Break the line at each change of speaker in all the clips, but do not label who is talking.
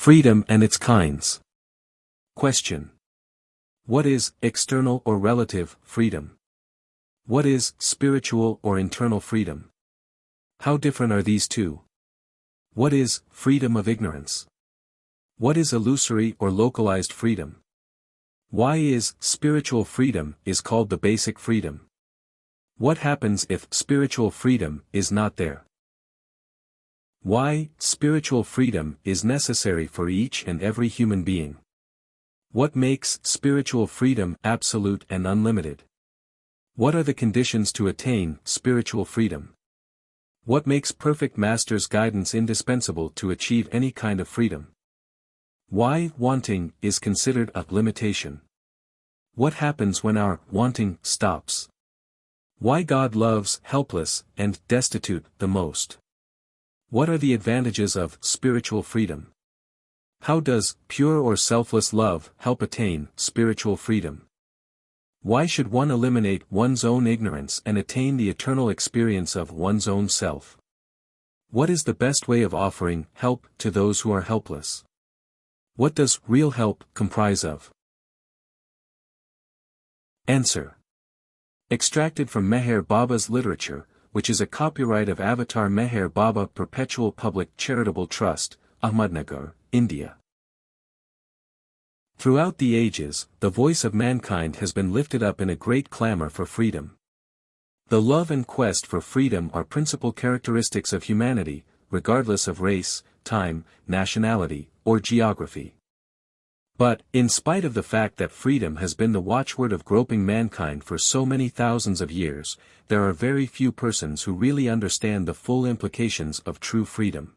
Freedom and its kinds. Question. What is external or relative freedom? What is spiritual or internal freedom? How different are these two? What is freedom of ignorance? What is illusory or localized freedom? Why is spiritual freedom is called the basic freedom? What happens if spiritual freedom is not there? Why spiritual freedom is necessary for each and every human being? What makes spiritual freedom absolute and unlimited? What are the conditions to attain spiritual freedom? What makes perfect master's guidance indispensable to achieve any kind of freedom? Why wanting is considered a limitation? What happens when our wanting stops? Why God loves helpless and destitute the most? What are the advantages of spiritual freedom? How does pure or selfless love help attain spiritual freedom? Why should one eliminate one's own ignorance and attain the eternal experience of one's own self? What is the best way of offering help to those who are helpless? What does real help comprise of? Answer. Extracted from Meher Baba's literature, which is a copyright of Avatar Meher Baba Perpetual Public Charitable Trust, Ahmednagar, India. Throughout the ages, the voice of mankind has been lifted up in a great clamor for freedom. The love and quest for freedom are principal characteristics of humanity, regardless of race, time, nationality, or geography. But, in spite of the fact that freedom has been the watchword of groping mankind for so many thousands of years, there are very few persons who really understand the full implications of true freedom.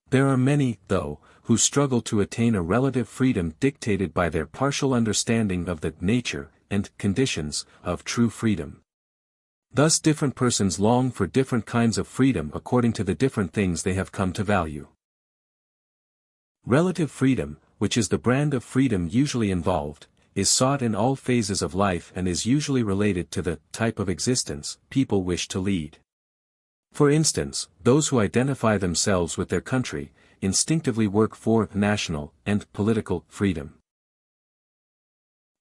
There are many, though, who struggle to attain a relative freedom dictated by their partial understanding of the nature and conditions of true freedom. Thus different persons long for different kinds of freedom according to the different things they have come to value. Relative freedom, which is the brand of freedom usually involved, is sought in all phases of life and is usually related to the type of existence people wish to lead. For instance, those who identify themselves with their country, instinctively work for national and political freedom.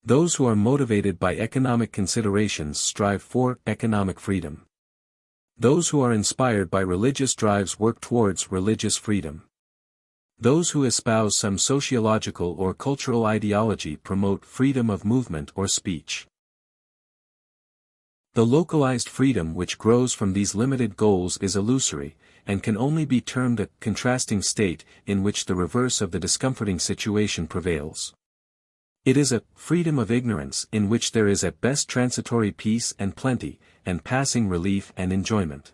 Those who are motivated by economic considerations strive for economic freedom. Those who are inspired by religious drives work towards religious freedom. Those who espouse some sociological or cultural ideology promote freedom of movement or speech. The localized freedom which grows from these limited goals is illusory, and can only be termed a contrasting state in which the reverse of the discomforting situation prevails. It is a freedom of ignorance in which there is at best transitory peace and plenty, and passing relief and enjoyment.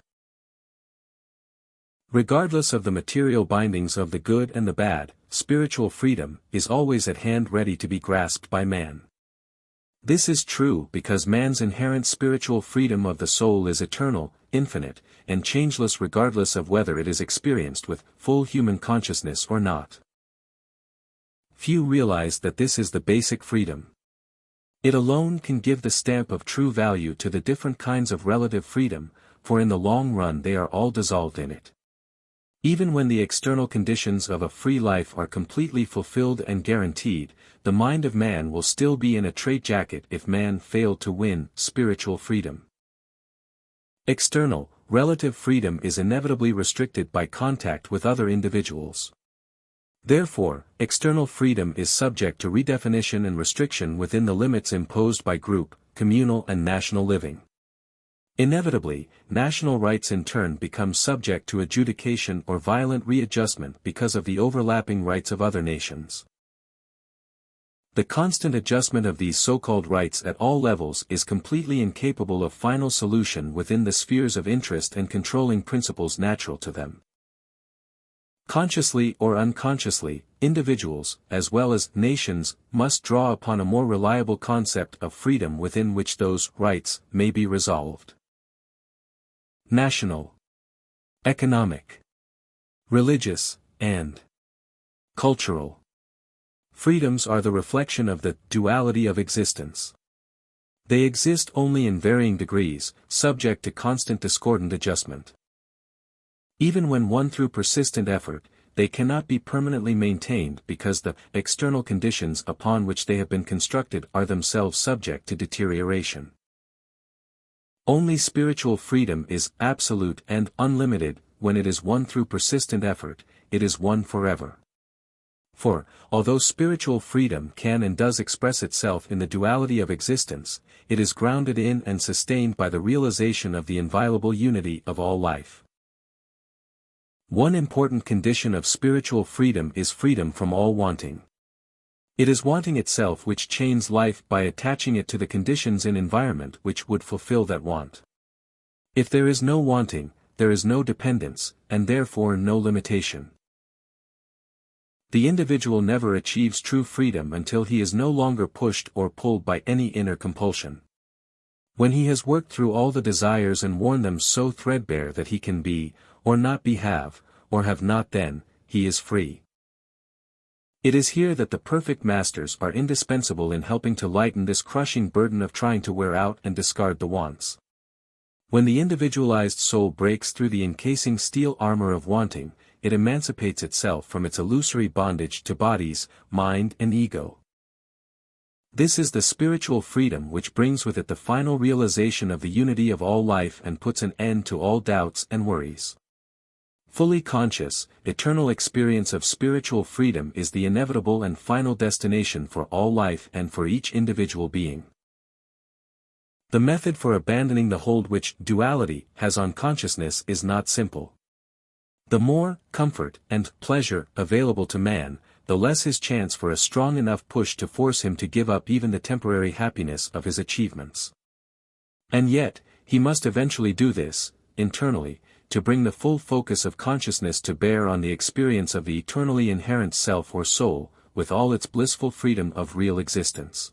Regardless of the material bindings of the good and the bad, spiritual freedom is always at hand ready to be grasped by man. This is true because man's inherent spiritual freedom of the soul is eternal, infinite, and changeless regardless of whether it is experienced with full human consciousness or not. Few realize that this is the basic freedom. It alone can give the stamp of true value to the different kinds of relative freedom, for in the long run they are all dissolved in it. Even when the external conditions of a free life are completely fulfilled and guaranteed, the mind of man will still be in a straitjacket if man failed to win spiritual freedom. External, relative freedom is inevitably restricted by contact with other individuals. Therefore, external freedom is subject to redefinition and restriction within the limits imposed by group, communal and national living. Inevitably, national rights in turn become subject to adjudication or violent readjustment because of the overlapping rights of other nations. The constant adjustment of these so-called rights at all levels is completely incapable of final solution within the spheres of interest and controlling principles natural to them. Consciously or unconsciously, individuals, as well as nations, must draw upon a more reliable concept of freedom within which those rights may be resolved. National, economic, religious, and cultural freedoms are the reflection of the duality of existence. They exist only in varying degrees, subject to constant discordant adjustment. Even when one through persistent effort, they cannot be permanently maintained because the external conditions upon which they have been constructed are themselves subject to deterioration. Only spiritual freedom is absolute and unlimited. When it is won through persistent effort, it is won forever. For, although spiritual freedom can and does express itself in the duality of existence, it is grounded in and sustained by the realization of the inviolable unity of all life. One important condition of spiritual freedom is freedom from all wanting. It is wanting itself which chains life by attaching it to the conditions in environment which would fulfill that want. If there is no wanting, there is no dependence, and therefore no limitation. The individual never achieves true freedom until he is no longer pushed or pulled by any inner compulsion. When he has worked through all the desires and worn them so threadbare that he can be, or not be have, or have not, then he is free. It is here that the perfect masters are indispensable in helping to lighten this crushing burden of trying to wear out and discard the wants. When the individualized soul breaks through the encasing steel armor of wanting, it emancipates itself from its illusory bondage to bodies, mind and ego. This is the spiritual freedom which brings with it the final realization of the unity of all life and puts an end to all doubts and worries. Fully conscious, eternal experience of spiritual freedom is the inevitable and final destination for all life and for each individual being. The method for abandoning the hold which duality has on consciousness is not simple. The more comfort and pleasure available to man, the less his chance for a strong enough push to force him to give up even the temporary happiness of his achievements. And yet, he must eventually do this, internally, to bring the full focus of consciousness to bear on the experience of the eternally inherent self or soul, with all its blissful freedom of real existence.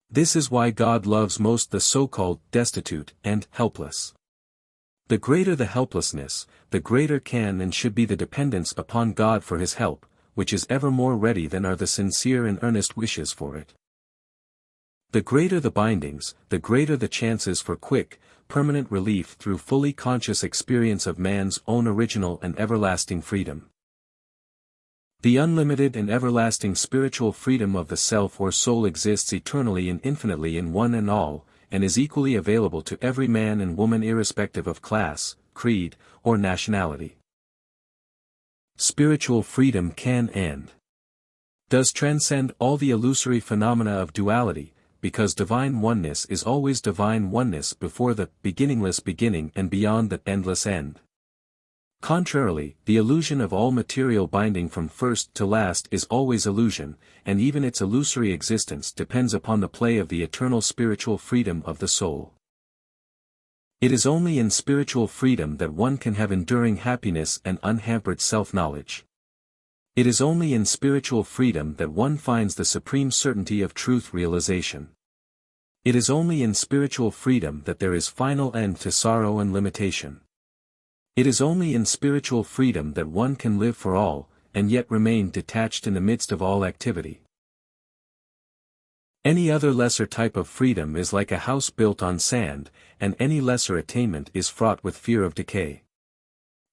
This is why God loves most the so-called destitute and helpless. The greater the helplessness, the greater can and should be the dependence upon God for his help, which is ever more ready than are the sincere and earnest wishes for it. The greater the bindings, the greater the chances for quick, permanent relief through fully conscious experience of man's own original and everlasting freedom. The unlimited and everlasting spiritual freedom of the self or soul exists eternally and infinitely in one and all, and is equally available to every man and woman irrespective of class, creed, or nationality. Spiritual freedom can and does transcend all the illusory phenomena of duality, because divine oneness is always divine oneness before the beginningless beginning and beyond the endless end. Contrarily, the illusion of all material binding from first to last is always illusion, and even its illusory existence depends upon the play of the eternal spiritual freedom of the soul. It is only in spiritual freedom that one can have enduring happiness and unhampered self-knowledge. It is only in spiritual freedom that one finds the supreme certainty of truth realization. It is only in spiritual freedom that there is final end to sorrow and limitation. It is only in spiritual freedom that one can live for all, and yet remain detached in the midst of all activity. Any other lesser type of freedom is like a house built on sand, and any lesser attainment is fraught with fear of decay.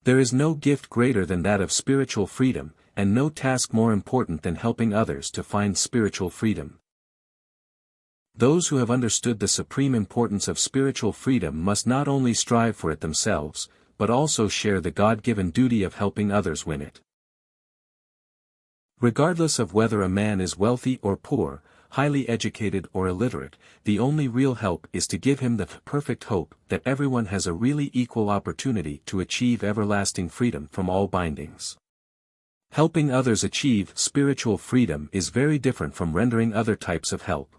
There is no gift greater than that of spiritual freedom, and no task more important than helping others to find spiritual freedom. Those who have understood the supreme importance of spiritual freedom must not only strive for it themselves, but also share the God-given duty of helping others win it. Regardless of whether a man is wealthy or poor, highly educated or illiterate, the only real help is to give him the perfect hope that everyone has a really equal opportunity to achieve everlasting freedom from all bindings. Helping others achieve spiritual freedom is very different from rendering other types of help.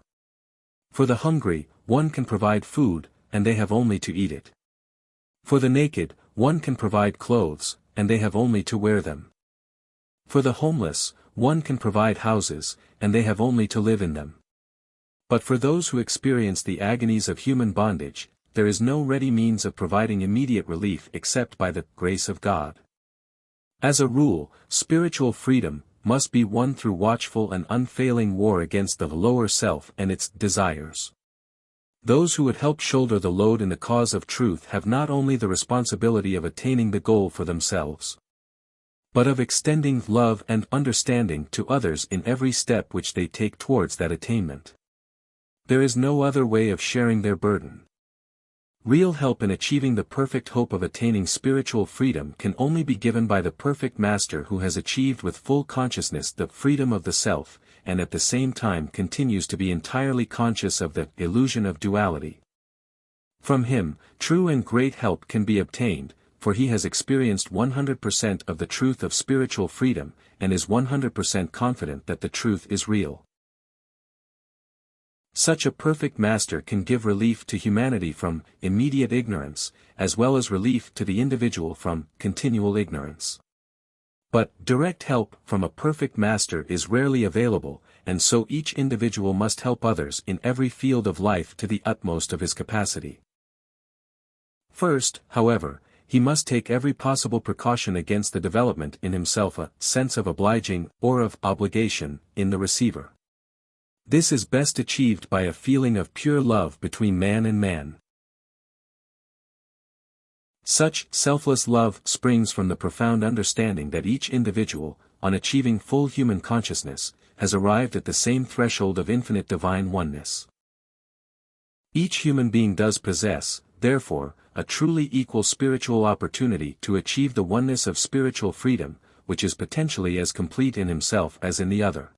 For the hungry, one can provide food, and they have only to eat it. For the naked, one can provide clothes, and they have only to wear them. For the homeless, one can provide houses, and they have only to live in them. But for those who experience the agonies of human bondage, there is no ready means of providing immediate relief except by the grace of God. As a rule, spiritual freedom must be won through watchful and unfailing war against the lower self and its desires. Those who would help shoulder the load in the cause of truth have not only the responsibility of attaining the goal for themselves. but of extending love and understanding to others in every step which they take towards that attainment. There is no other way of sharing their burden. Real help in achieving the perfect hope of attaining spiritual freedom can only be given by the perfect master who has achieved with full consciousness the freedom of the self, and at the same time continues to be entirely conscious of the illusion of duality. From him, true and great help can be obtained, for he has experienced 100% of the truth of spiritual freedom, and is 100% confident that the truth is real. Such a perfect master can give relief to humanity from immediate ignorance, as well as relief to the individual from continual ignorance. But direct help from a perfect master is rarely available, and so each individual must help others in every field of life to the utmost of his capacity. First, however, he must take every possible precaution against the development in himself a sense of obliging, or of obligation, in the receiver. This is best achieved by a feeling of pure love between man and man. Such selfless love springs from the profound understanding that each individual, on achieving full human consciousness, has arrived at the same threshold of infinite divine oneness. Each human being does possess, therefore, a truly equal spiritual opportunity to achieve the oneness of spiritual freedom, which is potentially as complete in himself as in the other.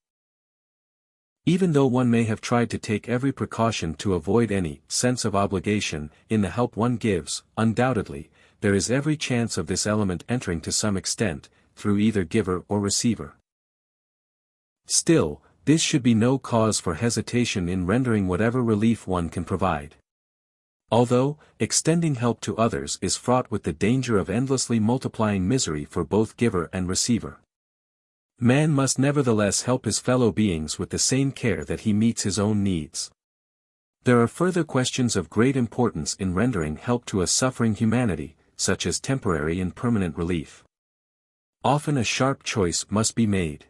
Even though one may have tried to take every precaution to avoid any sense of obligation in the help one gives, undoubtedly, there is every chance of this element entering to some extent, through either giver or receiver. Still, this should be no cause for hesitation in rendering whatever relief one can provide. Although, extending help to others is fraught with the danger of endlessly multiplying misery for both giver and receiver, man must nevertheless help his fellow beings with the same care that he meets his own needs. There are further questions of great importance in rendering help to a suffering humanity, such as temporary and permanent relief. Often a sharp choice must be made.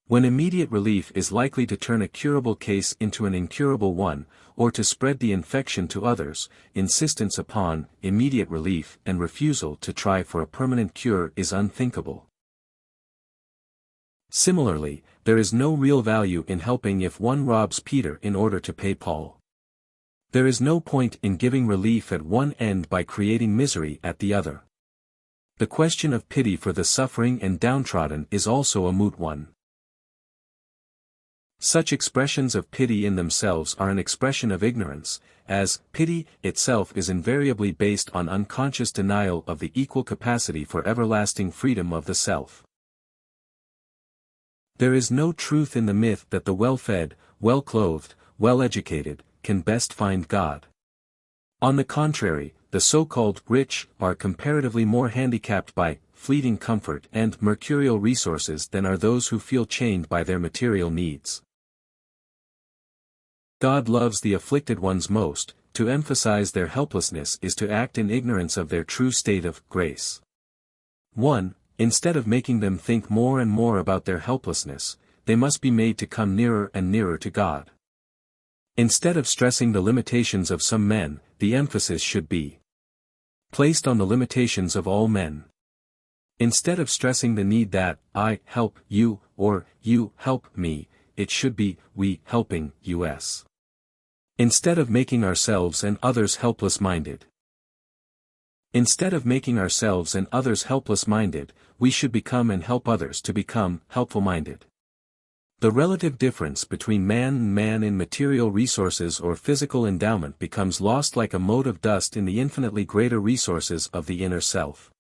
When immediate relief is likely to turn a curable case into an incurable one, or to spread the infection to others, insistence upon immediate relief and refusal to try for a permanent cure is unthinkable. Similarly, there is no real value in helping if one robs Peter in order to pay Paul. There is no point in giving relief at one end by creating misery at the other. The question of pity for the suffering and downtrodden is also a moot one. Such expressions of pity in themselves are an expression of ignorance, as pity itself is invariably based on unconscious denial of the equal capacity for everlasting freedom of the self. There is no truth in the myth that the well-fed, well-clothed, well-educated, can best find God. On the contrary, the so-called rich are comparatively more handicapped by fleeting comfort and mercurial resources than are those who feel chained by their material needs. God loves the afflicted ones most. To emphasize their helplessness is to act in ignorance of their true state of grace. 1. Instead of making them think more and more about their helplessness, they must be made to come nearer and nearer to God. Instead of stressing the limitations of some men, the emphasis should be placed on the limitations of all men. Instead of stressing the need that I help you or you help me, it should be we helping us. Instead of making ourselves and others helpless-minded. Instead of making ourselves and others helpless-minded, we should become and help others to become helpful-minded. The relative difference between man and man in material resources or physical endowment becomes lost like a mote of dust in the infinitely greater resources of the inner self.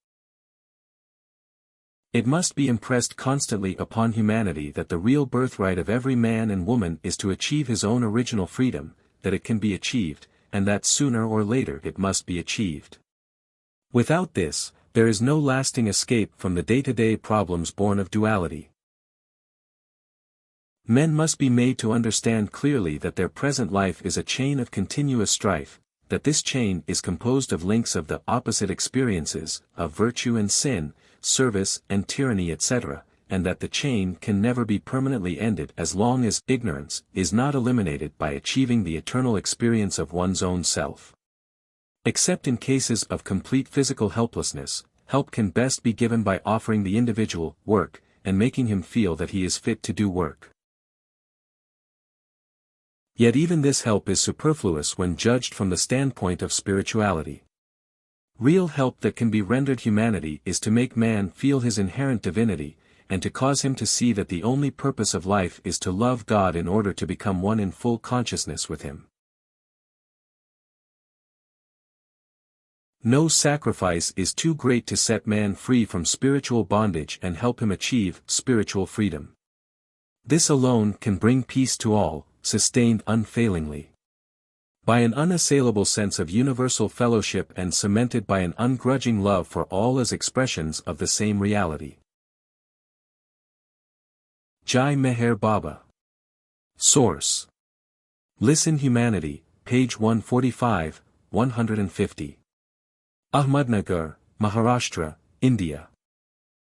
It must be impressed constantly upon humanity that the real birthright of every man and woman is to achieve his own original freedom, that it can be achieved, and that sooner or later it must be achieved. Without this, there is no lasting escape from the day-to-day problems born of duality. Men must be made to understand clearly that their present life is a chain of continuous strife, that this chain is composed of links of the opposite experiences, of virtue and sin, service and tyranny etc., and that the chain can never be permanently ended as long as ignorance is not eliminated by achieving the eternal experience of one's own self. Except in cases of complete physical helplessness, help can best be given by offering the individual work, and making him feel that he is fit to do work. Yet even this help is superfluous when judged from the standpoint of spirituality. Real help that can be rendered humanity is to make man feel his inherent divinity, and to cause him to see that the only purpose of life is to love God in order to become one in full consciousness with Him. No sacrifice is too great to set man free from spiritual bondage and help him achieve spiritual freedom. This alone can bring peace to all, sustained unfailingly by an unassailable sense of universal fellowship and cemented by an ungrudging love for all as expressions of the same reality. Jai Meher Baba. Source: Listen Humanity, page 145, 150. Ahmednagar, Maharashtra, India.